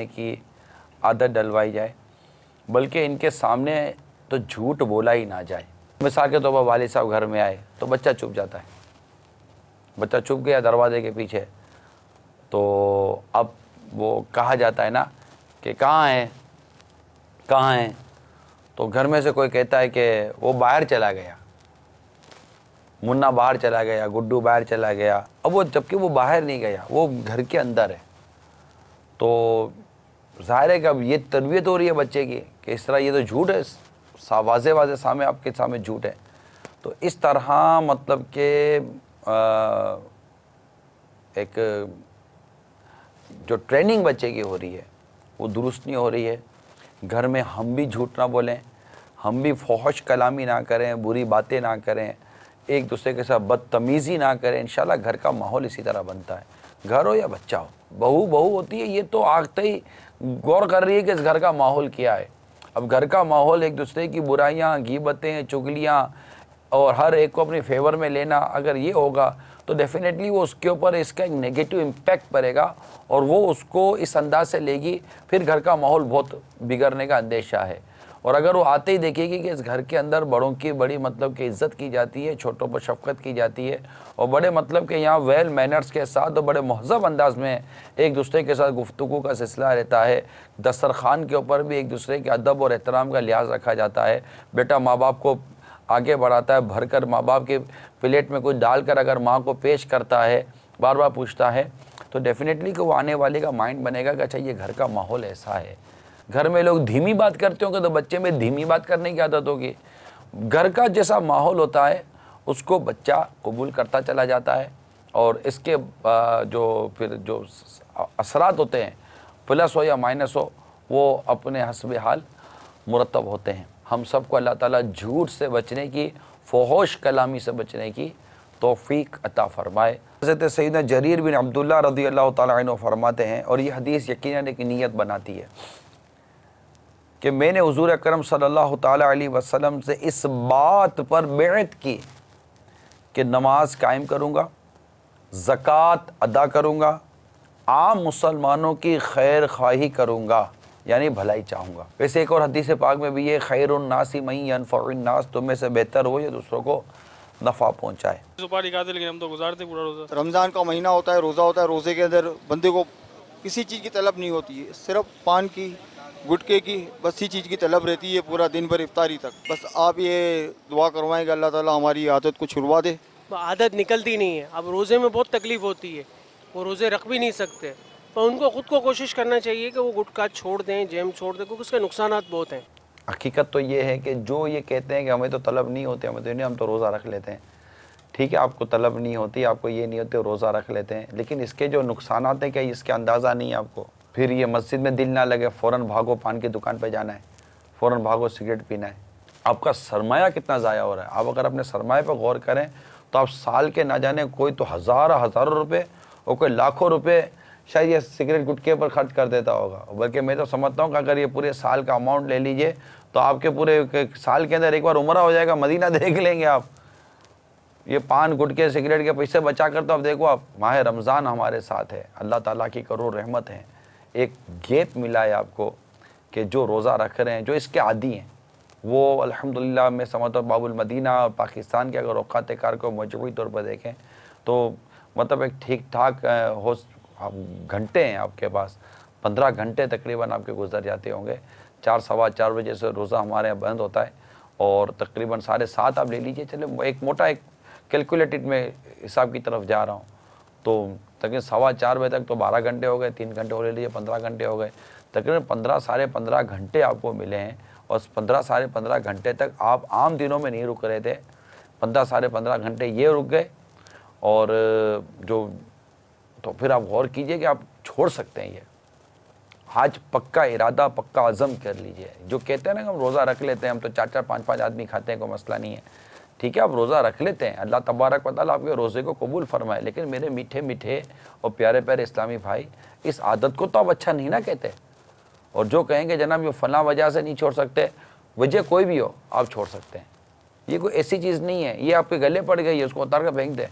رکھنے کی عادت ڈلوائی جائے، بلکہ ان کے سامنے تو جھوٹ بولا ہی نہ جائے۔ مثال کے طور پر والد صاحب گھر میں آئے تو بچہ چپ جاتا ہے، بچہ چپ گیا دروازے کے پیچھے، تو اب وہ کہا جاتا ہے نا کہ کہاں ہیں کہاں ہیں، تو گھر میں سے کوئی کہتا ہے کہ وہ باہر چلا گیا، منا باہر چلا گیا، گڈو باہر چلا گیا۔ اب وہ جبکہ وہ باہر نہیں گیا، وہ گھر کے اندر ہے، تو ظاہر ہے کہ اب یہ تربیت ہو رہی ہے بچے کی کہ اس طرح یہ تو جھوٹ ہے، واضح واضح سامنے آپ کے سامنے جھوٹ ہے۔ تو اس طرح مطلب کہ ایک جو ٹریننگ بچے کی ہو رہی ہے وہ درست نہیں ہو رہی ہے۔ گھر میں ہم بھی جھوٹ نہ بولیں، ہم بھی فحش کلامی نہ کریں، بری باتیں نہ کریں، ایک دوسرے کے ساتھ بدتمیزی نہ کریں، انشاءاللہ گھر کا ماحول اسی طرح بنتا ہے۔ گھر ہو یا بچہ ہو، بہو ہوتی ہے، یہ تو آگتے ہی غور کر رہی ہے کہ اس گھر کا ماحول کیا ہے۔ اب گھر کا ماحول ایک دوسرے کی برائیاں، غیبتیں، چغلیاں اور ہر ایک کو اپنے فیور میں لینا اگر یہ ہوگا تو ڈیفینیٹلی وہ اس کے اوپر اس کا ایک نیگیٹو امپیکٹ پڑے گا اور وہ اس کو اس انداز سے لے گی، پھر گھر کا ماحول بہت بگڑنے کا اندیشہ ہے۔ اور اگر وہ آتے ہی دیکھے گی کہ اس گھر کے اندر بڑوں کی بڑی مطلب کہ عزت کی جاتی ہے، چھوٹوں پر شفقت کی جاتی ہے، اور بڑے مطلب کہ یہاں ویل مینرز کے ساتھ اور بڑے مہذب انداز میں ایک دوسرے کے ساتھ گفتگو کا سلسلہ رہتا ہے، دسترخوان کے اوپر بھی ایک دوسرے کے ادب اور احترام کا لحاظ رکھا جاتا ہے، بیٹا ماں باپ کو آگے بڑھاتا ہے، بھر کر ماں باپ کے پلیٹ میں کچھ ڈال کر اگر ماں کو پیش کرتا ہے، بار بار پوچھتا ہے، تو ڈیفینیٹلی کہ وہ آنے والے کا مائنڈ بنے گا کہ اچھا یہ گھر کا ماحول ایسا ہے۔ گھر میں لوگ دھیمی بات کرتے ہوں گے تو بچے میں دھیمی بات کرنے کی عادت ہوگی۔ گھر کا جیسا ماحول ہوتا ہے اس کو بچہ قبول کرتا چلا جاتا ہے، اور اس کے پھر جو اثرات ہوتے ہیں، پلس ہو یا مائنس ہو، وہ اپنے حسب حال مرتب ہوتے ہیں۔ ہم سب کو اللہ تعالیٰ جھوٹ سے بچنے کی، فحش کلامی سے بچنے کی توفیق عطا فرمائے۔ حضرت سیدنا جریر بن عبداللہ رضی اللہ تعالیٰ عنہ فرماتے ہیں، اور یہ حدیث یقیناً ایک نیت بناتی ہے، کہ میں نے حضور اکرم صلی اللہ تعالیٰ علیہ وسلم سے اس بات پر بیعت کی کہ نماز قائم کروں گا، زکوٰۃ ادا کروں گا، عام مسلمانوں کی خیر خواہی کروں گا، یعنی بھلائی چاہوں گا۔ ویسے ایک اور حدیث پاک میں بھی یہ خیر الناس من ینفع الناس، تم میں سے بہتر ہو یہ دوسروں کو نفع پہنچائے۔ سپاری کھاتے لیکن ہم تو گزارتے پورا روزہ۔ رمضان کا مہینہ ہوتا ہے، روزہ ہوتا ہے، روزے کے اندر بندے کو کسی چیز کی طلب نہیں ہوتی ہے، صرف پان کی، گٹکے کی، بس اسی چیز کی طلب رہتی ہے پورا دن بھر افطاری تک۔ بس آپ یہ دعا کروائیں کہ اللہ تعالیٰ ہماری عادت کو چھڑوا دے۔ عادت نکلتی نہیں ہے، اب روزے میں بہت تکلیف ہوتی ہے، وہ روزے رکھ بھی نہیں سکتے، تو ان کو خود کو کوشش کرنا چاہیے کہ وہ گٹکا چھوڑ دیں، جیم چھوڑ دیں، کیونکہ اس کے نقصانات بہت ہیں۔ حقیقت تو یہ ہے کہ جو یہ کہتے ہیں کہ ہمیں تو طلب نہیں ہوتی، ہمیں تو نہیں، ہم تو روزہ رکھ لیتے ہیں، ٹھیک ہے، آپ کو طلب نہیں ہوتی، آپ کو یہ نہیں ہوتے، روزہ رکھ لیتے ہیں، لیکن اس کے جو نقصانات ہیں کیا اس کے اندازہ نہیں ہے آپ کو؟ پھر یہ مسجد میں دل نہ لگے، فوراً بھاگو پان کی دکان پہ جانا ہے، فوراً بھاگو سگریٹ پینا ہے۔ آپ کا سرمایہ کتنا ضائع ہو رہا ہے۔ آپ اگر اپنے سرمایہ پہ غور کریں تو آپ سال کے نہ جانے کوئی تو ہزاروں روپے اور کوئی لاکھوں روپے شاید یہ سگریٹ گٹکے پر خرچ کر دیتا ہوگا، بلکہ میں تو سمجھتا ہوں کہ اگر یہ پورے سال کا اماؤنٹ لے لیجئے تو آپ کے پورے سال کے اندر ایک بار عمرہ ہو جائے گا، مدینہ دیکھ لیں گے آپ۔ یہ پان گٹکے سگریٹ کے پیسے بچا کر تو اب دیکھو آپ، ماہ رمضان ہمارے ساتھ ہے، اللہ تعالیٰ کی کروڑ رحمت ہے، ایک گیپ ملا ہے آپ کو کہ جو روزہ رکھ رہے ہیں، جو اس کے عادی ہیں، وہ الحمدللہ میں سمجھتا ہوں باب المدینہ اور پاکستان کے اگر اوقات کار کو مجموعی طور پر دیکھیں تو مطلب ایک ٹھیک ٹھاک گھنٹے ہیں آپ کے پاس، 15 گھنٹے تقریباً آپ کے گزر جاتے ہوں گے۔ 4 سوا 4 بجے سے روزہ ہمارے یہاں بند ہوتا ہے، اور تقریباً 7:30 آپ لے لیجئے، چلے ایک موٹا ایک کیلکولیٹڈ میں حساب کی طرف جا رہا ہوں، تو تقریباً 4:15 بجے تک تو 12 گھنٹے ہو گئے، 3 گھنٹے ہو لے لیجیے 15 گھنٹے ہو گئے، تقریباً 15 ساڑھے 15 گھنٹے آپ کو ملے ہیں، اور 15 ساڑھے 15 گھنٹے تک آپ عام دنوں میں نہیں رک رہے تھے، 15 ساڑھے 15 گھنٹے یہ رک گئے، اور تو پھر آپ غور کیجئے کہ آپ چھوڑ سکتے ہیں۔ یہ آج پکا ارادہ، پکا عزم کر لیجئے۔ جو کہتے ہیں نا کہ ہم روزہ رکھ لیتے ہیں، ہم تو 4 5 آدمی کھاتے ہیں، کوئی مسئلہ نہیں ہے، ٹھیک ہے، آپ روزہ رکھ لیتے ہیں، اللہ تبارک و تعالیٰ آپ کے روزے کو قبول فرمائے، لیکن میرے میٹھے میٹھے اور پیارے پیارے اسلامی بھائی، اس عادت کو تو آپ اچھا نہیں نہ کہتے، اور جو کہیں گے جناب یہ فلاں وجہ سے نہیں چھوڑ سکتے، وجہ کوئی بھی ہو آپ چھوڑ سکتے ہیں، یہ کوئی ایسی چیز نہیں ہے، یہ آپ کے گلے پڑ گئی ہے، اس کو اتار کر پھینک دیں،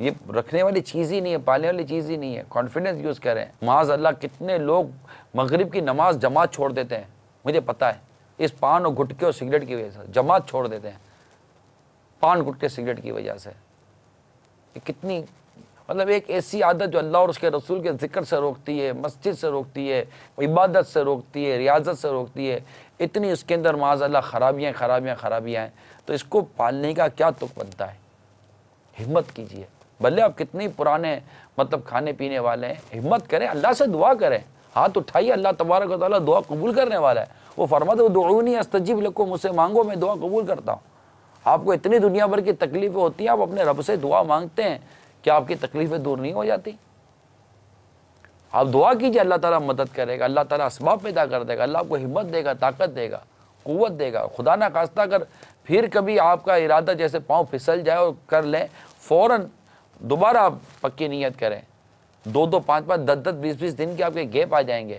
یہ رکھنے والی چیز ہی نہیں ہے، پالنے والی چیز ہی نہیں ہے. کانفیڈنس یوز کریں. معاذ اللہ کتنے لوگ مغرب کی نماز جماعت چھوڑ دیتے ہیں، مجھے پتہ ہے، اس پان اور گٹکے اور سگریٹ کی وجہ سے جماعت چھوڑ دیتے ہیں، پان گٹکے سگریٹ کی وجہ سے. یہ کتنی مطلب ایک ایسی عادت جو اللہ اور اس کے رسول کے ذکر سے روکتی ہے، مسجد سے روکتی ہے، عبادت سے روکتی ہے، ریاضت سے روکتی ہے، اتنی اس کے اندر معاذ اللہ خرابیاں ہیں. تو اس کو پالنے کا کیا تک بنتا ہے؟ ہمت کیجئے. بھلے آپ کتنی پرانے مطلب کھانے پینے والے ہیں، ہمت کریں، اللہ سے دعا کریں، ہاتھ اٹھائیے، اللہ تبارک و تعالیٰ دعا قبول کرنے والا ہے. وہ فرماتے ہیں ادعونی استجب لکم، مجھ سے مانگو میں دعا قبول کرتا ہوں. آپ کو اتنی دنیا بھر کی تکلیفیں ہوتی ہیں، آپ اپنے رب سے دعا مانگتے ہیں، کیا آپ کی تکلیفیں دور نہیں ہو جاتی؟ آپ دعا کیجئے، اللہ تعالیٰ مدد کرے گا، اللہ تعالیٰ اسباب پیدا کر دے گا، اللہ آپ کو ہمت دے گا، طاقت دے گا، قوت دے گا. خدا نہ خواستہ اگر پھر کبھی آپ کا ارادہ جیسے پاؤں پھسل جائے اور کر لیں، فوراً دوبارہ آپ پکی نیت کریں. 2 5 5 10 20 دن کے آپ کے گیپ آ جائیں گے.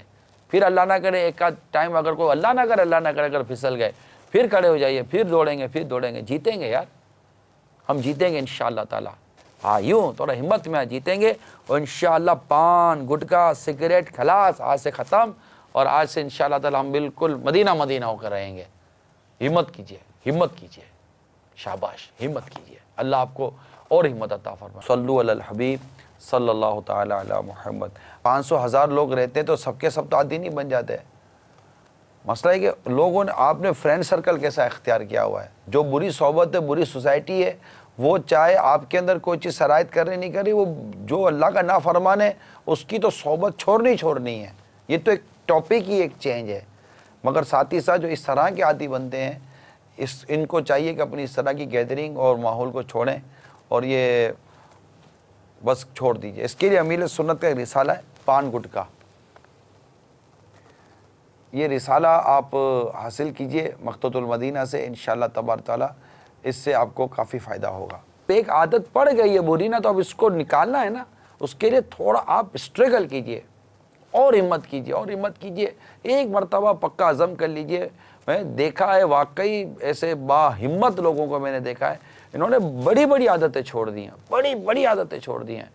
پھر اللہ نہ کرے ایک آدھ ٹائم اگر کوئی اللہ نہ کرے اگر پھسل گئے، پھر کھڑے ہو جائیے، پھر دوڑیں گے. جیتیں گے یار، ہم جیتیں گے انشاءاللہ تعالیٰ. ہاں یوں تھوڑا ہمت میں جیتیں گے، اور انشاءاللہ پان گٹکا سگریٹ خلاص آج سے ختم، اور آج سے انشاءاللہ تعالیٰ ہم بالکل مدینہ ہو کر رہیں گے. ہمت کیجئے، شاباش، ہمت کیجئے. اللہ آپ کو اور ہمت عطا فرمائے. صلو علی الحبیب صلی اللہ تعالی علی محمد. 500,000 لوگ رہتے ہیں تو سب کے سب تو عادی نہیں بن جاتے. مسئلہ ہے کہ لوگوں نے آپ نے فرینڈ سرکل کیسا اختیار کیا ہوا ہے. جو بری صحبت ہے، بری سوسائٹی ہے، وہ چاہے آپ کے اندر کوئی چیز شرائط کر رہی نہیں کر رہی، وہ جو اللہ کا نافرمان ہے اس کی تو صحبت چھوڑنی ہے. یہ تو ایک ٹاپک ہی ایک چینج ہے. مگر ساتھ ہی ساتھ جو اس طرح کے عادی بنتے ہیں، ان کو چاہیے کہ اپنی اس طرح کی گیدرنگ اور ماحول کو چھوڑیں، اور یہ بس چھوڑ دیجئے. اس کے لیے امیل سنت کا ایک رسالہ ہے، پان گٹکا. یہ رسالہ آپ حاصل کیجئے مکتبۃ المدینہ سے، انشاءاللہ تبارک تعالیٰ اس سے آپ کو کافی فائدہ ہوگا. ایک عادت پڑ گئی ہے بری نا، تو اب اس کو نکالنا ہے نا، اس کے لیے تھوڑا آپ اسٹرگل کیجئے اور ہمت کیجئے. ایک مرتبہ پکا عزم کر لیجئے. میں دیکھا ہے واقعی ایسے با ہمت لوگوں کو میں نے دیکھا ہے، انہوں نے بڑی عادتیں چھوڑ دی ہیں.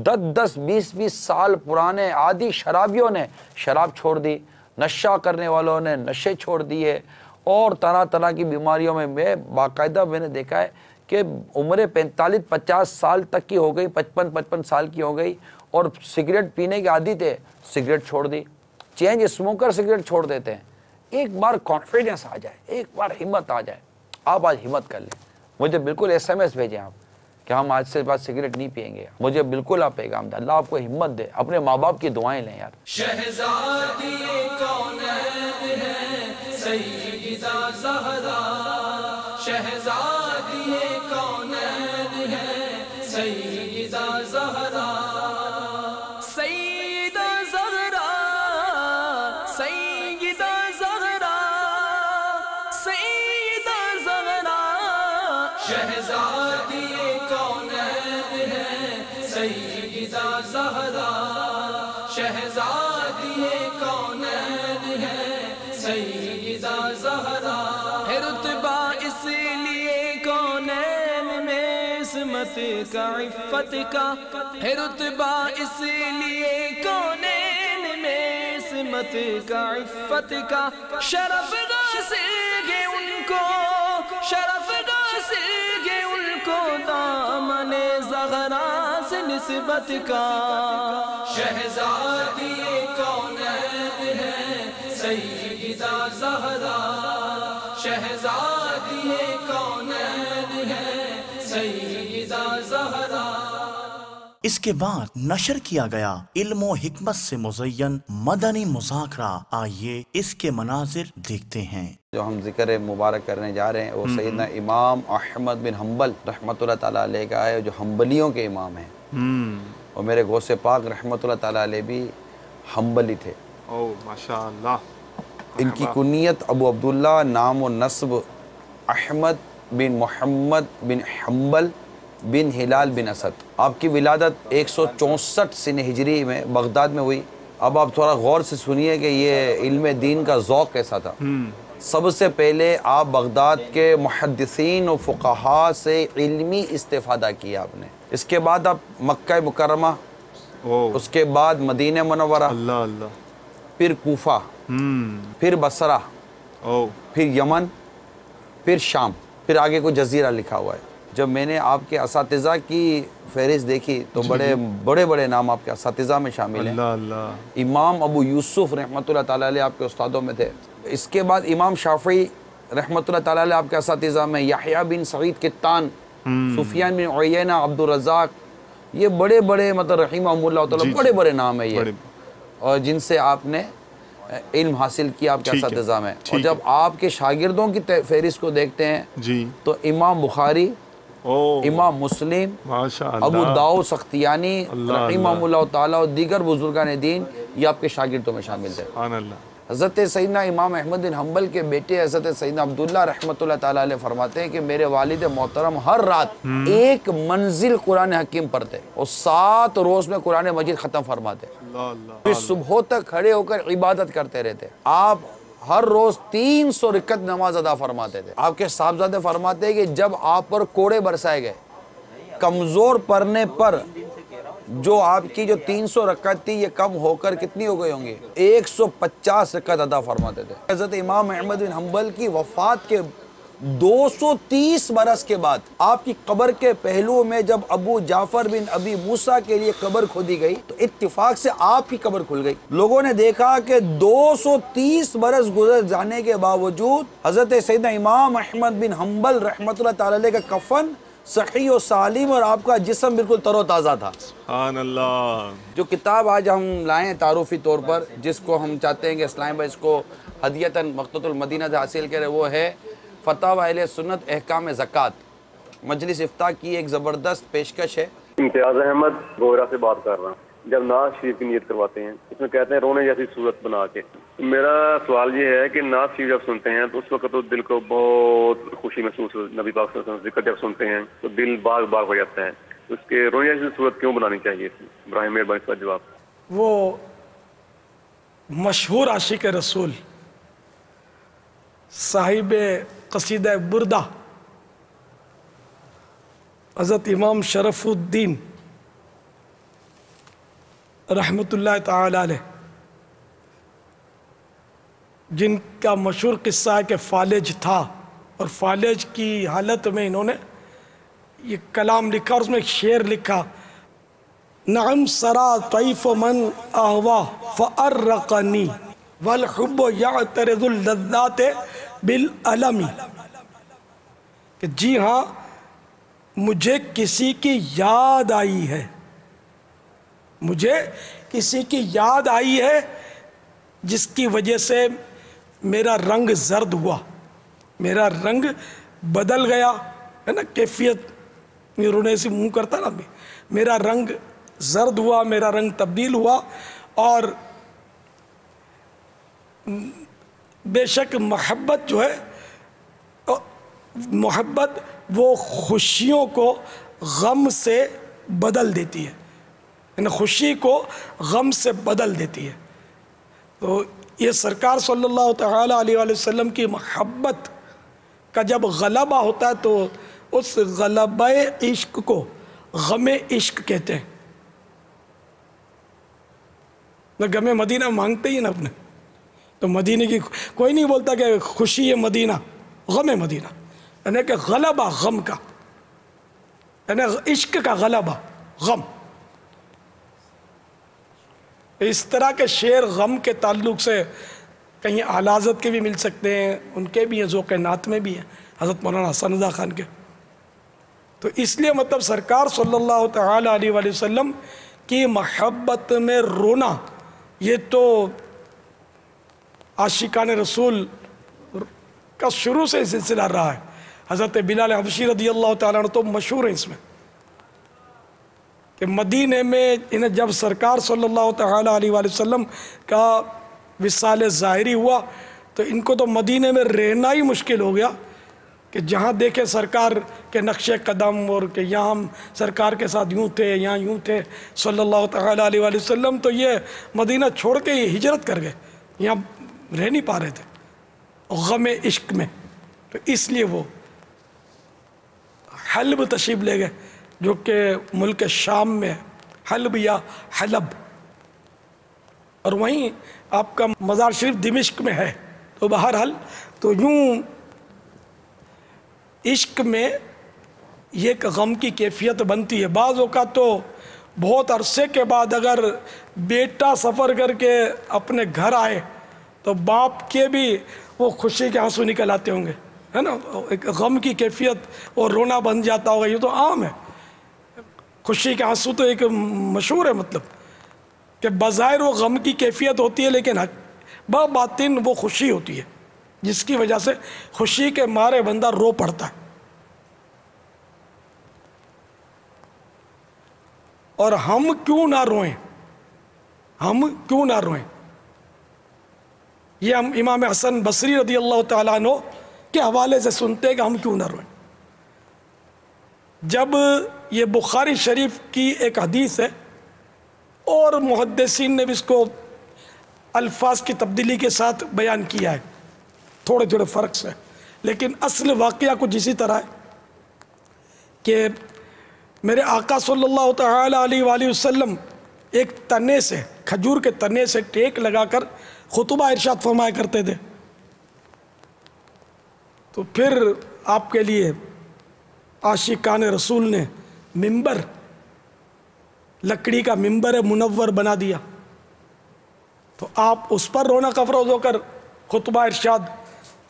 10 20 سال پرانے عادی شرابیوں نے شراب چھوڑ دی، نشہ کرنے والوں نے نشے چھوڑ دیے، اور طرح کی بیماریوں میں باقاعدہ میں نے دیکھا ہے کہ عمریں 45 50 سال تک کی ہو گئی، 55 سال کی ہو گئی، اور سگریٹ پینے کے عادی تھے، سگریٹ چھوڑ دی. چینج اسموکر سگریٹ چھوڑ دیتے ہیں. ایک بار کانفیڈنس آ جائے، ایک بار ہمت آ جائے. آپ آج ہمت کر لیں. مجھے بالکل SMS بھیجیں آپ کہ ہم آج سے بعد سگریٹ نہیں پئیں گے. مجھے بالکل آپ پیغام دیں. اللہ آپ کو ہمت دے. اپنے ماں باپ کی دعائیں لیں یار. شہزادی کونین ہے سیدہ زہرا، شہزادی کونین ہے سیدہ زہرا، سیدہ زہرا، سیدہ زہرا، سیدہ زہرا، شہزادی کونین ہے سیدہ زہرا، شہزادی کونین ہے سیدہ زہرا. ہے رتبہ اس لیے کونین میں عصمت کا عفت کا، ہے رتبہ اس لیے کونین میں عصمت کا عفت کا، شرف حاصل ہے ان کو، شرف حاصل ہے ان کو دامن زہرا سے نسبت کا. شہزادی کونین ہے سیدہ زہرا، شہزادی کونین ہے سیدہ زہرا. اس کے بعد نشر کیا گیا علم و حکمت سے مزین مدنی مذاکرہ. آئیے اس کے مناظر دیکھتے ہیں. جو ہم ذکر مبارک کرنے جا رہے ہیں وہ سیدنا امام احمد بن حنبل رحمۃ اللہ تعالیٰ علیہ کا ہے، جو حنبلیوں کے امام ہیں. اور میرے غوث پاک رحمۃ اللہ تعالیٰ علیہ بھی حنبلی تھے. ماشاءاللہ. ان کی کنیت ابو عبداللہ، نام و نسب احمد بن محمد بن حنبل بن ہلال بن اسد. آپ کی ولادت 164 سن ہجری میں بغداد میں ہوئی. اب آپ تھوڑا غور سے سنیے کہ یہ علم دین کا ذوق کیسا تھا. سب سے پہلے آپ بغداد کے محدثین و فقہاء سے علمی استفادہ کیا آپ نے. اس کے بعد آپ مکہ مکرمہ، اس کے بعد مدینہ منورہ، اللہ اللہ، پھر کوفہ، پھر بصرہ، پھر یمن، پھر شام، پھر آگے کوئی جزیرہ لکھا ہوا ہے۔ جب میں نے آپ کے اساتذہ کی فہرست دیکھی تو بڑے بڑے نام آپ کے اساتذہ میں شامل ہیں۔ اللہ اللہ، امام ابو یوسف رحمۃ اللہ تعالیٰ علیہ آپ کے استادوں میں تھے۔ اس کے بعد امام شافعی رحمۃ اللہ تعالیٰ علیہ آپ کے اساتذہ میں، یحییٰ بن سعید قطان، سفیان بن عیینہ، عبد الرزاق، یہ بڑے بڑے مطلب رحمہم اللہ تعالیٰ بڑے بڑے نام ہیں یہ، اور جن سے آپ نے علم حاصل کیا آپ کے اساتذہ میں۔ اور جب آپ کے شاگردوں کی فہرست کو دیکھتے ہیں تو امام بخاری، امام مسلم، ابو داؤد سختیانی رحمہم اللہ تعالیٰ اور دیگر بزرگان دین یہ آپ کے شاگردوں میں شامل تھے۔ حضرت سیدنا امام احمد بن حنبل کے بیٹے حضرت سیدنا عبداللہ رحمۃ اللہ تعالیٰ علیہ فرماتے ہیں کہ میرے والد محترم ہر رات ایک منزل قرآن حکیم پڑھتے اور 7 روز میں قرآن مجید ختم فرماتے، پھر صبح تک کھڑے ہو کر عبادت کرتے رہتے۔ آپ ہر روز 300 رکعت نماز ادا فرماتے تھے۔ آپ کے صاحبزادے فرماتے ہیں کہ جب آپ پر کوڑے برسائے گئے، کمزور پڑنے پر جو آپ کی جو 300 رکعت تھی یہ کم ہو کر کتنی ہو گئی ہوں گی؟ 150 رکعت ادا فرماتے تھے۔ حضرت امام احمد بن حنبل کی وفات کے 230 برس کے بعد آپ کی قبر کے پہلو میں جب ابو جعفر بن ابی موسیٰ کے لیے قبر کھودی گئی تو اتفاق سے آپ کی قبر کھل گئی۔ لوگوں نے دیکھا کہ 230 برس گزر جانے کے باوجود حضرت سیدنا امام احمد بن حنبل رحمۃ اللہ تعالی علیہ کا کفن صحیح و سالم اور آپ کا جسم بالکل تر و تازہ تھا۔ سبحان اللہ۔ جو کتاب آج ہم لائے ہیں تعارفی طور پر، جس کو ہم چاہتے ہیں کہ اسلام بھائی اس کو ہدیتاً مقتۃ المدینہ سے حاصل کرے، وہ ہے فتاوی اہل سنت احکام زکوٰۃ۔ مجلس افتاء کی ایک زبردست پیشکش ہے۔ امتیاز احمد گورا سے بات کر رہا ہوں۔ جب نعت شریف کی نیت کرواتے ہیں اس میں کہتے ہیں رونے جیسی صورت بنا کے، میرا سوال یہ ہے کہ نعت شریف جب سنتے ہیں تو اس وقت تو دل کو بہت خوشی محسوس ہوتی ہے، نبی پاک صلی اللہ علیہ وسلم ذکر جب سنتے ہیں تو دل باغ باغ ہو جاتا ہے، اس کے رونے جیسی صورت کیوں بنانی چاہیے؟ ابراہیم مہربانی اس کا جواب۔ وہ مشہور عاشق رسول صاحب قصیدہ بردہ حضرت امام شرف الدین رحمۃ اللہ تعالی علیہ، جن کا مشہور قصہ ہے کہ فالج تھا اور فالج کی حالت میں انہوں نے یہ کلام لکھا اور اس میں ایک شعر لکھا، نعم سرا طیف من اہوا فارقنی والحب یعترض اللذات بالعلم، کہ جی ہاں مجھے کسی کی یاد آئی ہے، مجھے کسی کی یاد آئی ہے جس کی وجہ سے میرا رنگ زرد ہوا، میرا رنگ بدل گیا، ہے نا، کیفیت رونے سے منہ کرتا نا، میرا رنگ زرد ہوا، میرا رنگ تبدیل ہوا، اور بے شک محبت جو ہے، محبت وہ خوشیوں کو غم سے بدل دیتی ہے، یعنی خوشی کو غم سے بدل دیتی ہے۔ تو یہ سرکار صلی اللہ تعالیٰ علیہ وآلہ وسلم کی محبت کا جب غلبہ ہوتا ہے تو اس غلبہ عشق کو غم عشق کہتے ہیں۔ غم مدینہ مانگتے ہی نا اپنے، تو مدینہ کی کوئی نہیں بولتا کہ خوشی مدینہ، غم مدینہ، یعنی کہ غلبہ غم کا، یعنی عشق کا غلبہ غم۔ اس طرح کے شعر غم کے تعلق سے کہیں اعلی حضرت کے بھی مل سکتے ہیں، ان کے بھی ہیں، ذوق نعت میں بھی ہیں، حضرت مولانا حسن رضا خان کے۔ تو اس لیے مطلب سرکار صلی اللہ تعالیٰ علیہ وآلہ وسلم کی محبت میں رونا یہ تو عاشقان رسول کا شروع سے سلسلہ رہا ہے۔ حضرت بلال حبشی رضی اللہ تعالیٰ عنہ تو مشہور ہیں اس میں کہ مدینے میں انہیں جب سرکار صلی اللہ تعالیٰ علیہ وآلہ وسلم کا وصال ظاہری ہوا تو ان کو تو مدینے میں رہنا ہی مشکل ہو گیا، کہ جہاں دیکھیں سرکار کے نقش قدم، اور کہ یہاں ہم سرکار کے ساتھ یوں تھے، یہاں یوں تھے صلی اللہ تعالیٰ علیہ وآلہ وسلم، تو یہ مدینہ چھوڑ کے یہ ہجرت کر گئے، یہاں رہ نہیں پا رہے تھے غم عشق میں۔ تو اس لیے وہ حلب تشریف لے گئے، جو کہ ملک شام میں حلب یا حلب، اور وہیں آپ کا مزار شریف دمشق میں ہے۔ تو بہرحال تو یوں عشق میں یہ ایک غم کی کیفیت بنتی ہے۔ بعض اوقات تو بہت عرصے کے بعد اگر بیٹا سفر کر کے اپنے گھر آئے تو باپ کے بھی وہ خوشی کے آنسو نکل آتے ہوں گے، ہے نا، ایک غم کی کیفیت اور رونا بن جاتا ہوگا۔ یہ تو عام ہے، خوشی کے آنسو تو ایک مشہور ہے، مطلب کہ بظاہر وہ غم کی کیفیت ہوتی ہے لیکن باطن وہ خوشی ہوتی ہے، جس کی وجہ سے خوشی کے مارے بندہ رو پڑتا ہے۔ اور ہم کیوں نہ روئیں، ہم کیوں نہ روئیں، یہ ہم امام حسن بصری رضی اللہ تعالیٰ عنہ کے حوالے سے سنتے ہیں کہ ہم کیوں نہ روئیں۔ جب یہ بخاری شریف کی ایک حدیث ہے اور محدثین نے بھی اس کو الفاظ کی تبدیلی کے ساتھ بیان کیا ہے، تھوڑے تھوڑے فرق سے، لیکن اصل واقعہ کچھ اسی طرح ہے کہ میرے آقا صلی اللہ تعالی علیہ وآلہ وسلم ایک تنے سے، کھجور کے تنے سے ٹیک لگا کر خطبہ ارشاد فرمایا کرتے تھے۔ تو پھر آپ کے لیے عاشقان رسول نے ممبر، لکڑی کا ممبر منور بنا دیا، تو آپ اس پر رونق افروز ہو کر خطبہ ارشاد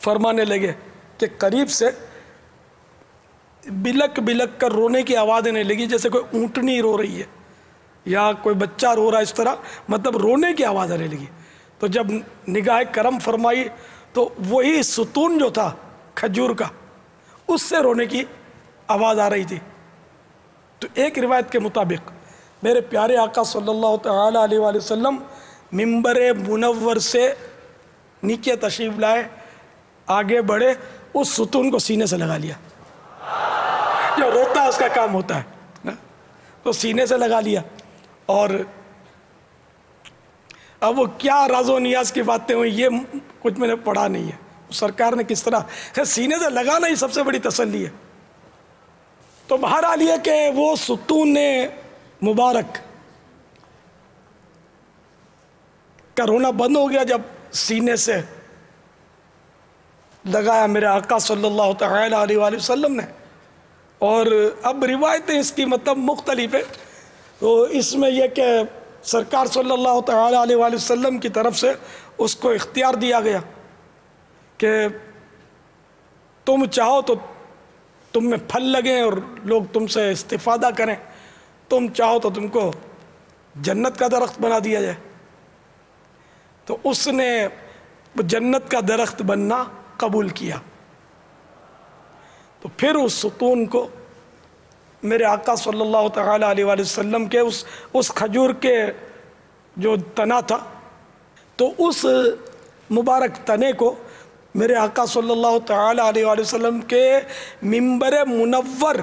فرمانے لگے کہ قریب سے بلک بلک کر رونے کی آواز آنے لگی، جیسے کوئی اونٹنی رو رہی ہے یا کوئی بچہ رو رہا ہے، اس طرح مطلب رونے کی آواز آنے لگی۔ تو جب نگاہ کرم فرمائی تو وہی ستون جو تھا کھجور کا، اس سے رونے کی آواز آ رہی تھی۔ تو ایک روایت کے مطابق میرے پیارے آقا صلی اللہ تعالی علیہ وآلہ وسلم ممبر منور سے نیچے تشریف لائے، آگے بڑھے، اس ستون کو سینے سے لگا لیا، جو روتا ہے اس کا کام ہوتا ہے، تو سینے سے لگا لیا۔ اور اب وہ کیا راز و نیاز کی باتیں ہوئی یہ کچھ میں نے پڑھا نہیں ہے، سرکار نے کس طرح سینے سے لگانا ہی سب سے بڑی تسلی ہے۔ تو بہرحال یہ کہ وہ ستون مبارک کا رونا بند ہو گیا جب سینے سے لگایا میرے آقا صلی اللہ تعالی علیہ وآلہ وسلم نے۔ اور اب روایتیں اس کی مطلب مختلف ہے، تو اس میں یہ کہ سرکار صلی اللہ تعالی علیہ وآلہ وسلم کی طرف سے اس کو اختیار دیا گیا کہ تم چاہو تو تم میں پھل لگیں اور لوگ تم سے استفادہ کریں، تم چاہو تو تم کو جنت کا درخت بنا دیا جائے۔ تو اس نے جنت کا درخت بننا قبول کیا۔ تو پھر اس ستون کو میرے آقا صلی اللہ تعالی علیہ وآلہ وسلم کے اس کھجور کے جو تنا تھا، تو اس مبارک تنے کو میرے آقا صلی اللہ تعالی علیہ وآلہ وسلم کے ممبر منور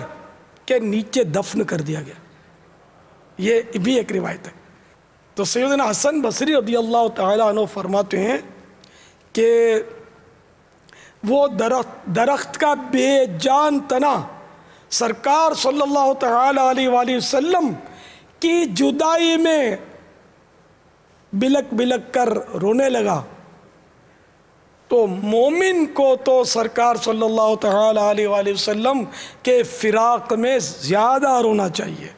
کے نیچے دفن کر دیا گیا۔ یہ بھی ایک روایت ہے۔ تو سیدنا حسن بصری رضی اللہ تعالی عنہ فرماتے ہیں کہ وہ درخت کا بے جان تنا سرکار صلی اللہ تعالی علیہ وآلہ وسلم کی جدائی میں بلک بلک کر رونے لگا، تو مومن کو تو سرکار صلی اللہ تعالی علیہ وآلہ وسلم کے فراق میں زیادہ رونا چاہیے۔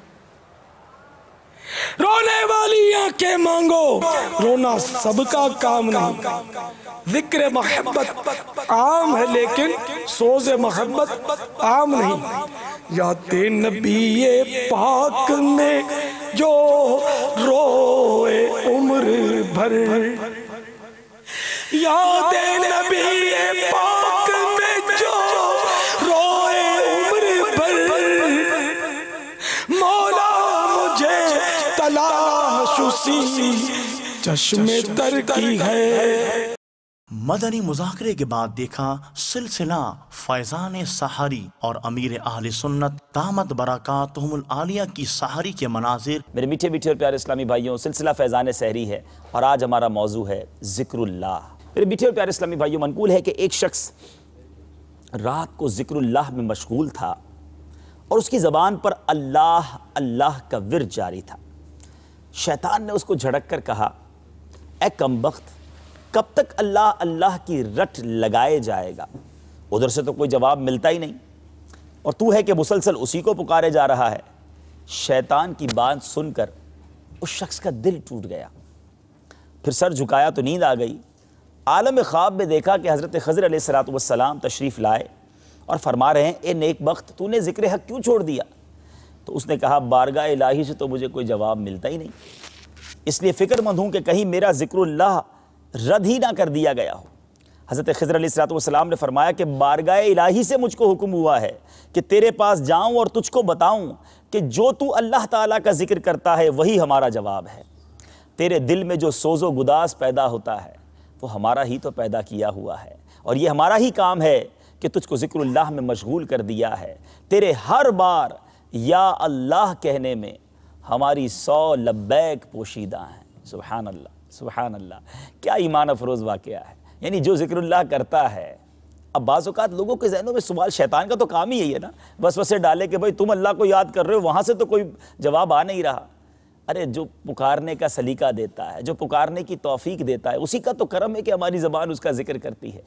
رونے والی آنکھیں مانگو، رونا سب کا کام نہیں۔ ذکر محبت عام ہے لیکن سوز محبت عام نہیں۔ یاد نبی پاک میں جو روئے عمر بھر، یاد نبی پاک میں جو روئے عمر بھر، مولا مجھے تلاش اسی چشم تر کی ہے۔ مدنی مذاکرے کے بعد دیکھا سلسلہ فیضان سحری اور امیر اہل سنت دامت برکاتہم العالیہ کی سحری کے مناظر۔ میرے میٹھے میٹھے اور پیارے اسلامی بھائیوں، سلسلہ فیضان سحری ہے اور آج ہمارا موضوع ہے ذکر اللہ۔ میرے میٹھے اور پیارے اسلامی بھائیوں، منقول ہے کہ ایک شخص رات کو ذکر اللہ میں مشغول تھا اور اس کی زبان پر اللہ اللہ کا ورد جاری تھا۔ شیطان نے اس کو جھڑک کر کہا، اے کمبخت، کب تک اللہ اللہ کی رٹ لگائے جائے گا؟ ادھر سے تو کوئی جواب ملتا ہی نہیں، اور تو ہے کہ مسلسل اسی کو پکارے جا رہا ہے۔ شیطان کی بات سن کر اس شخص کا دل ٹوٹ گیا، پھر سر جھکایا تو نیند آ گئی۔ عالم خواب میں دیکھا کہ حضرت خضر علیہ السلام تشریف لائے اور فرما رہے ہیں، اے نیک بخت، تو نے ذکر حق کیوں چھوڑ دیا؟ تو اس نے کہا، بارگاہ الہی سے تو مجھے کوئی جواب ملتا ہی نہیں، اس لیے فکر مند ہوں کہ کہیں میرا ذکر اللہ رد ہی نہ کر دیا گیا ہو۔ حضرت خضر علیہ السلام نے فرمایا کہ بارگاہ الہی سے مجھ کو حکم ہوا ہے کہ تیرے پاس جاؤں اور تجھ کو بتاؤں کہ جو تو اللہ تعالیٰ کا ذکر کرتا ہے وہی ہمارا جواب ہے۔ تیرے دل میں جو سوز و گداز پیدا ہوتا ہے وہ ہمارا ہی تو پیدا کیا ہوا ہے، اور یہ ہمارا ہی کام ہے کہ تجھ کو ذکر اللہ میں مشغول کر دیا ہے۔ تیرے ہر بار یا اللہ کہنے میں ہماری 100 لبیک پوشیدہ ہیں۔ سبحان اللہ، سبحان اللہ، کیا ایمان افروز واقعہ ہے۔ یعنی جو ذکر اللہ کرتا ہے، اب بعض اوقات لوگوں کے ذہنوں میں سوال، شیطان کا تو کام ہی یہی ہے نا، وسوسے ڈالے کہ بھائی تم اللہ کو یاد کر رہے ہو، وہاں سے تو کوئی جواب آ نہیں رہا۔ ارے جو پکارنے کا سلیقہ دیتا ہے، جو پکارنے کی توفیق دیتا ہے، اسی کا تو کرم ہے کہ ہماری زبان اس کا ذکر کرتی ہے۔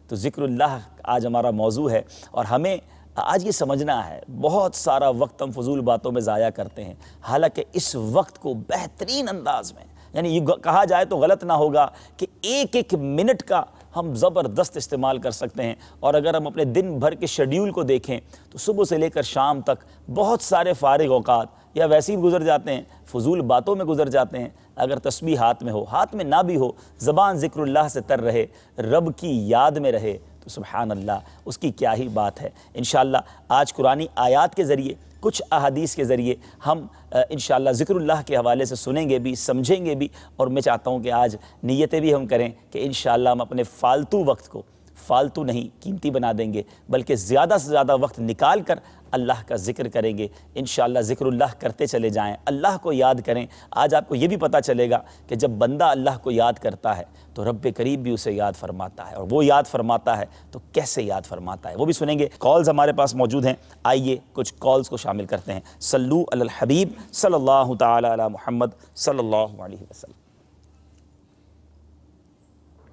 تو ذکر اللہ آج ہمارا موضوع ہے، اور ہمیں آج یہ سمجھنا ہے بہت سارا وقت ہم فضول باتوں میں ضائع کرتے ہیں، حالانکہ اس وقت کو بہترین انداز میں، یعنی یہ کہا جائے تو غلط نہ ہوگا کہ ایک ایک منٹ کا ہم زبردست استعمال کر سکتے ہیں۔ اور اگر ہم اپنے دن بھر کے شیڈیول کو دیکھیں تو صبح سے لے کر شام تک بہت سارے فارغ اوقات یا ویسے ہی گزر جاتے ہیں، فضول باتوں میں گزر جاتے ہیں۔ اگر تسبیح ہاتھ میں ہو، ہاتھ میں نہ بھی ہو، زبان ذکر اللہ سے تر رہے، رب کی یاد میں رہے، تو سبحان اللہ، اس کی کیا ہی بات ہے۔ انشاءاللہ آج قرآنی آیات کے ذریعے، کچھ احادیث کے ذریعے ہم انشاءاللہ ذکر اللہ کے حوالے سے سنیں گے بھی، سمجھیں گے بھی، اور میں چاہتا ہوں کہ آج نیتیں بھی ہم کریں کہ انشاءاللہ ہم اپنے فالتو وقت کو فالتو نہیں، قیمتی بنا دیں گے، بلکہ زیادہ سے زیادہ وقت نکال کر اللہ کا ذکر کریں گے۔ انشاءاللہ ذکر اللہ کرتے چلے جائیں، اللہ کو یاد کریں۔ آج آپ کو یہ بھی پتہ چلے گا کہ جب بندہ اللہ کو یاد کرتا ہے تو رب کریم بھی اسے یاد فرماتا ہے، اور وہ یاد فرماتا ہے تو کیسے یاد فرماتا ہے وہ بھی سنیں گے۔ کالز ہمارے پاس موجود ہیں، آئیے کچھ کالز کو شامل کرتے ہیں۔ صلو علی الحبیب صلی اللہ تعالی علی محمد صلی اللہ علیہ وسلم۔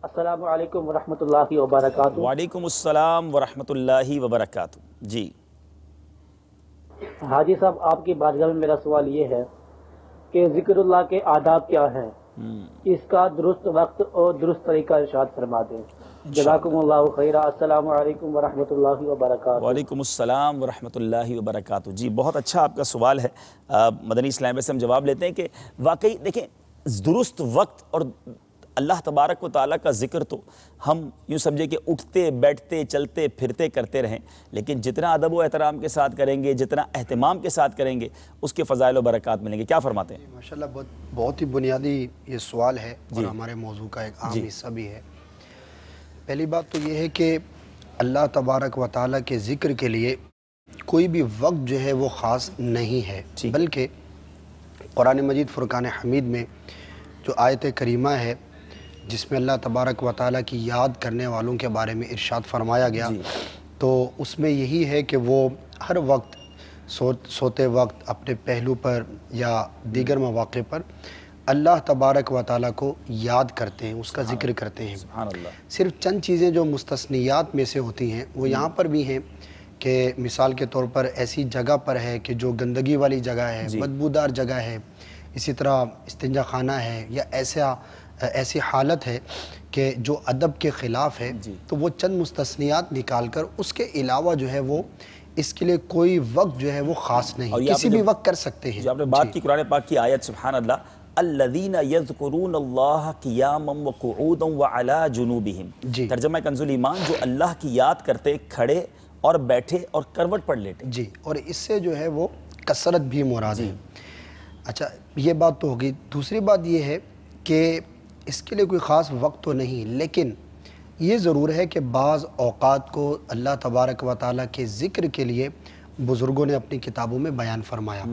السلام علیکم ورحمۃ اللہ وبرکاتہ۔ وعلیکم السلام ورحمۃ اللہ وبرکاتہ۔ جی حاجی صاحب، آپ کی بارگاہ میں میرا سوال یہ ہے کہ ذکر اللہ کے آداب کیا ہیں، اس کا درست وقت اور درست طریقہ ارشاد فرما دیں۔ جزاکم اللہ خیرہ۔ السلام علیکم ورحمۃ اللہ وبرکاتہ۔ وعلیکم السلام ورحمۃ اللہ وبرکاتہ۔ جی بہت اچھا آپ کا سوال ہے مدنی اسلام سے ہم جواب لیتے ہیں کہ واقعی دیکھیں، درست وقت اور اللہ تبارک و تعالیٰ کا ذکر تو ہم یوں سمجھے کہ اٹھتے بیٹھتے چلتے پھرتے کرتے رہیں، لیکن جتنا ادب و احترام کے ساتھ کریں گے، جتنا اہتمام کے ساتھ کریں گے، اس کے فضائل و برکات ملیں گے۔ کیا فرماتے ہیں؟ ماشاءاللہ بہت ہی بنیادی یہ سوال ہے، اور ہمارے موضوع کا ایک عام حصہ بھی ہے۔ پہلی بات تو یہ ہے کہ اللہ تبارک و تعالیٰ کے ذکر کے لیے کوئی بھی وقت جو ہے وہ خاص نہیں ہے، بلکہ قرآن مجید فرقان حمید میں جو آیت کریمہ ہے جس میں اللہ تبارک و تعالیٰ کی یاد کرنے والوں کے بارے میں ارشاد فرمایا گیا، تو اس میں یہی ہے کہ وہ ہر وقت سوتے وقت اپنے پہلو پر یا دیگر مواقع پر اللہ تبارک و تعالیٰ کو یاد کرتے ہیں، اس کا ذکر کرتے ہیں۔ سبحان اللہ۔ صرف چند چیزیں جو مستثنیات میں سے ہوتی ہیں وہ یہاں پر بھی ہیں کہ مثال کے طور پر ایسی جگہ پر ہے کہ جو گندگی والی جگہ ہے، بدبودار جگہ ہے، اسی طرح استنجا خانہ ہے، یا ایسی حالت ہے کہ جو ادب کے خلاف ہے، تو وہ چند مستثنیات نکال کر اس کے علاوہ جو ہے وہ اس کے لیے کوئی وقت جو ہے وہ خاص نہیں، کسی بھی وقت کر سکتے ہیں۔ جو آپ نے بات کی قرآن پاک کی آیت، سبحان اللہ، الذین یذکرون اللہ قیاما وقعودا وعلی جنوبہم، ترجمہ کنز الایمان، جو اللہ کی یاد کرتے کھڑے اور بیٹھے اور کروٹ پر لیٹے۔ جی، اور اس سے جو ہے وہ کثرت بھی مراد ہے۔ اچھا، یہ بات تو ہوگی۔ دوسری بات یہ ہے کہ اس کے لیے کوئی خاص وقت تو نہیں، لیکن یہ ضرور ہے کہ بعض اوقات کو اللہ تبارک و تعالیٰ کے ذکر کے لیے بزرگوں نے اپنی کتابوں میں بیان فرمایا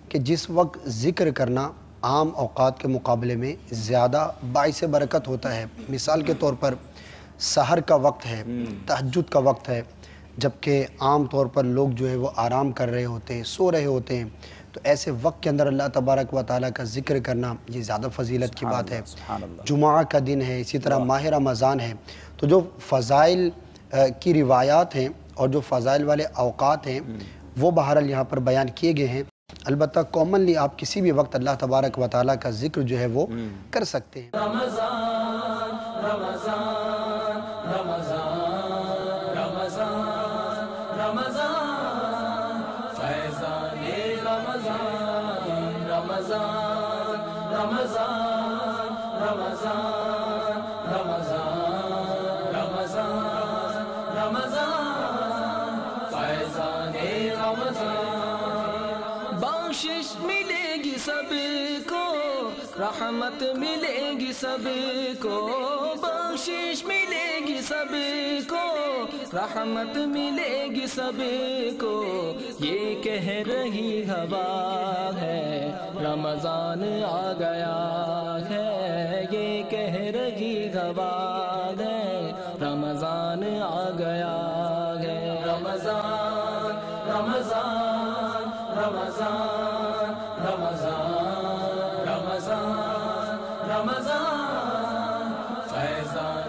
کہ جس وقت ذکر کرنا عام اوقات کے مقابلے میں زیادہ باعث برکت ہوتا ہے۔ مثال کے طور پر سحر کا وقت ہے، تہجد کا وقت ہے، جبکہ عام طور پر لوگ جو ہے وہ آرام کر رہے ہوتے ہیں، سو رہے ہوتے ہیں، تو ایسے وقت کے اندر اللہ تبارک و تعالیٰ کا ذکر کرنا یہ زیادہ فضیلت کی بات ہے۔ جمعہ کا دن ہے، اسی طرح ماہ رمضان ہے، تو جو فضائل کی روایات ہیں اور جو فضائل والے اوقات ہیں وہ بہرحال یہاں پر بیان کیے گئے ہیں۔ البتہ کامنلی آپ کسی بھی وقت اللہ تبارک و تعالیٰ کا ذکر جو ہے وہ کر سکتے ہیں۔ بخشش ملے گی سب کو، رحمت ملے گی سب کو، بخشش ملے گی سب کو، رحمت ملے گی سب کو، یہ کہہ رہی ہوا ہے رمضان آ گیا ہے، یہ کہہ رہی ہوا ہے رمضان آ گیا ہے۔ رمضان رمضان رمضان رمضان رمضان رمضان فیضان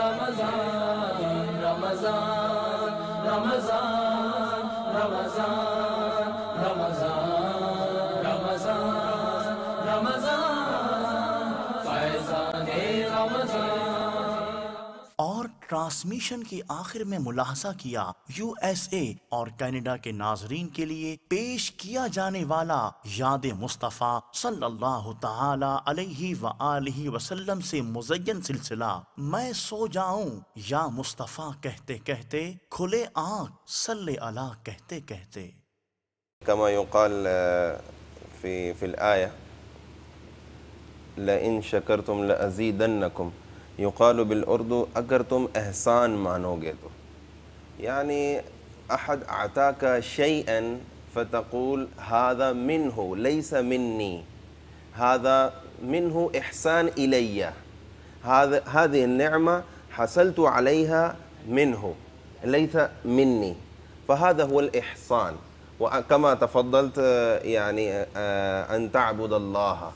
رمضان رمضان رمضان رمضان رمضان رمضان رمضان فیضان رمضان۔ اور ٹرانسمیشن کی آخر میں ملاحظہ کیا یو ایس اے اور کینیڈا کے ناظرین کے لیے پیش کیا جانے والا یاد مصطفیٰ صلی اللہ تعالی علیہ وآلہ وسلم سے مزین سلسلہ میں سو جاؤں یا مصطفیٰ کہتے کہتے، کھلے آنکھ صلی اللہ کہتے کہتے۔ كما يقال في الآية لئن شكرتم لأزيدنكم، يقال بالأردو اگر تم احسان مانو گے تو، یعنی احد اعطاك شيئا فتقول هذا منه ليس مني، هذا منه إحسان إلي، هذه النعمة حصلت عليها منه ليس مني، فهذا هو الإحسان. وكما تفضلت يعني أن تعبد الله،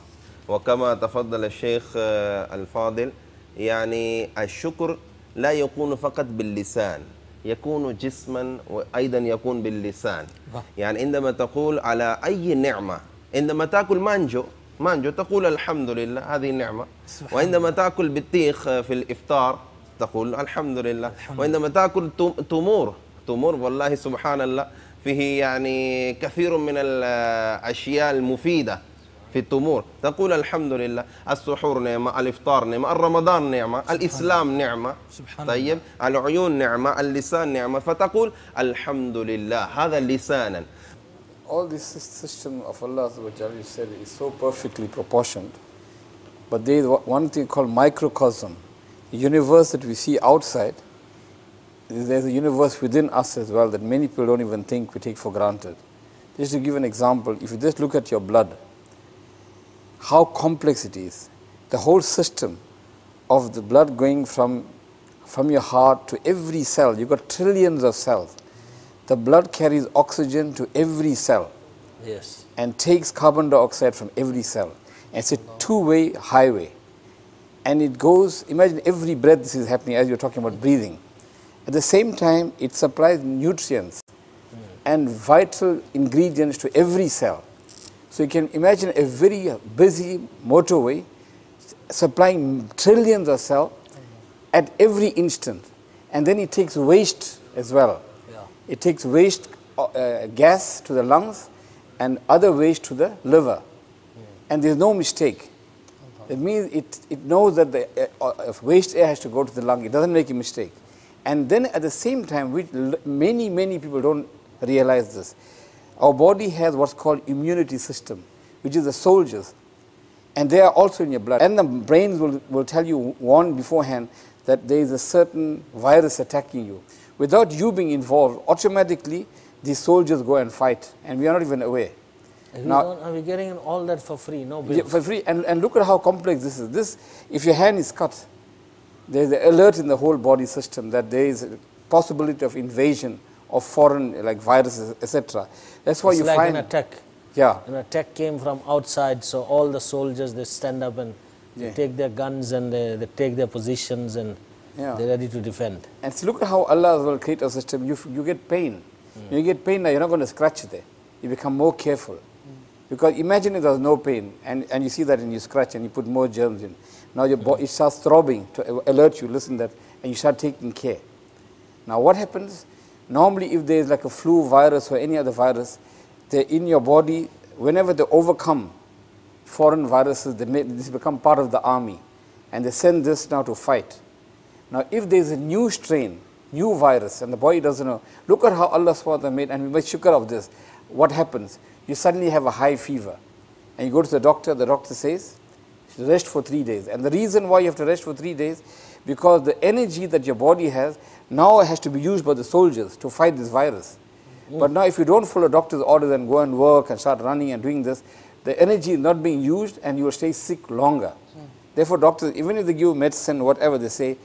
وكما تفضل الشيخ الفاضل يعني الشكر لا يكون فقط باللسان، يكون جسما وأيضا يكون باللسان. يعني عندما تقول على أي نعمة، عندما تأكل مانجو تقول الحمد لله هذه نعمة، وعندما تأكل بطيخ في الإفطار تقول الحمد لله، وعندما تأكل تمور والله سبحان الله فيه يعني كثير من الأشياء المفيدة في التمور تقول الحمد لله. السحور نعمة، الإفطار نعمة، الرمضان نعمة، الإسلام نعمة، طيب العيون نعمة، اللسان نعمة، فتقول الحمد لله، هذا لسانا. All this system of Allah, you said, is so perfectly proportioned, but there is one thing called microcosm. The universe that we see outside, there is a universe within us as well that many people don't even think we take for granted. Just to give an example, if you just look at your blood, how complex it is. The whole system of the blood going from your heart to every cell, you've got trillions of cells. The blood carries oxygen to every cell. Yes. And takes carbon dioxide from every cell. And it's a two-way highway. And it goes, imagine every breath this is happening as you're talking about breathing. At the same time, it supplies nutrients and vital ingredients to every cell. So you can imagine a very busy motorway supplying trillions of cells at every instant. And then it takes waste as well. It takes waste gas to the lungs and other waste to the liver. And there's no mistake. It means it knows that the waste air has to go to the lung. It doesn't make a mistake. And then at the same time, many people don't realize this. Our body has what's called immunity system, which is the soldiers. And they are also in your blood. And the brains will tell you, warn beforehand, that there is a certain virus attacking you. Without you being involved, automatically these soldiers go and fight, and we are not even aware. Now, are we getting all that for free? No bills? Yeah, for free. And look at how complex this is. If your hand is cut, there is an alert in the whole body system that there is a possibility of invasion of foreign like viruses, etc. That's why it's you like find an attack. Yeah. An attack came from outside, so all the soldiers, they stand up and they take their guns and they take their positions and they're ready to defend. And so look at how Allah will create a system. You get pain. You get pain now, you're not going to scratch there. You become more careful. Because imagine if there's no pain and you see that and you scratch and you put more germs in. Now your body starts throbbing to alert you, listen that, and you start taking care. Now what happens? Normally if there's like a flu virus or any other virus, they're in your body, whenever they overcome foreign viruses, this become part of the army. And they send this now to fight. Now if there's a new strain, new virus, and the body doesn't know, look at how Allah SWT made, and we make shukr of this. What happens? You suddenly have a high fever. And you go to the doctor says, rest for 3 days. And the reason why you have to rest for 3 days, because the energy that your body has, now has to be used by the soldiers to fight this virus. But now if you don't follow doctor's orders and go and work and start running and doing this, the energy is not being used and you will stay sick longer. Therefore doctors, even if they give medicine, whatever they say,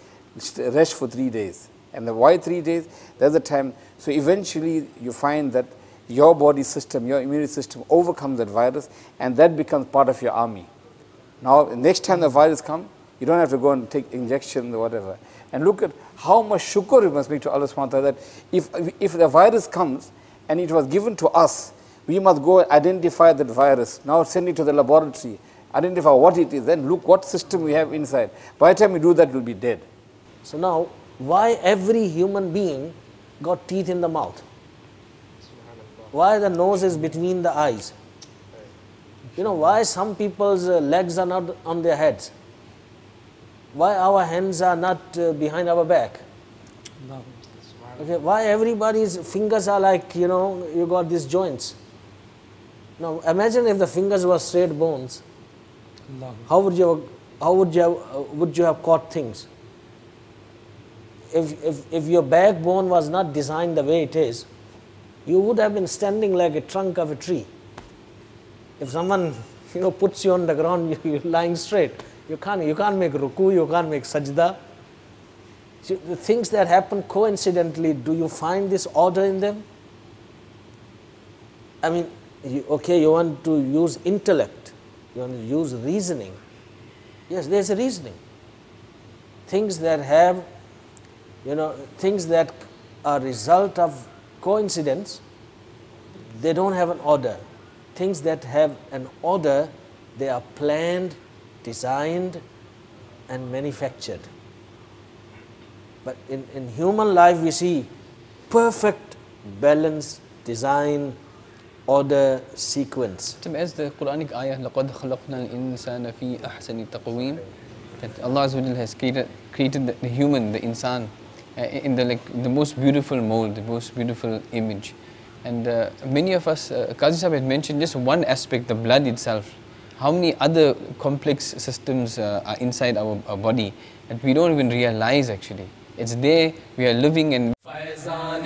rest for 3 days. And the why 3 days? That's the time. So eventually you find that your body system, your immune system overcomes that virus and that becomes part of your army. Now next time the virus comes, you don't have to go and take injections or whatever. And look at how much shukr you must make to Allah subhanahu wa ta'ala that if the virus comes and it was given to us, we must go identify that virus. Now send it to the laboratory, identify what it is, then look what system we have inside. By the time we do that, we'll be dead. So now, why every human being got teeth in the mouth? Why the nose is between the eyes? You know, why some people's legs are not on their heads? Why our hands are not behind our back? Okay, why everybody's fingers are like, you know, you got these joints. Now imagine if the fingers were straight bones. How would you have caught things? If your backbone was not designed the way it is, you would have been standing like a trunk of a tree. If someone, you know, puts you on the ground, you're lying straight. You can't make ruku, you can't make sajda. So the things that happen coincidentally, do you find this order in them? I mean, you want to use intellect, you want to use reasoning. Yes, there's a reasoning. Things that have, you know, things that are result of coincidence, they don't have an order. Things that have an order, they are planned, designed and manufactured. But in human life we see perfect balance, design, order, sequence. As the Quranic ayah, لَقَدْ خَلَقْنَا الْإِنسَانَ فِي أَحْسَنِ تَقْوِيمٍ, that Allah has created the human, the insan, in the most beautiful mold, the most beautiful image. And many of us, Qazi Sahib had mentioned just one aspect, the blood itself. How many other complex systems are inside our body that we don't even realize actually. It's there, we are living and Ramazan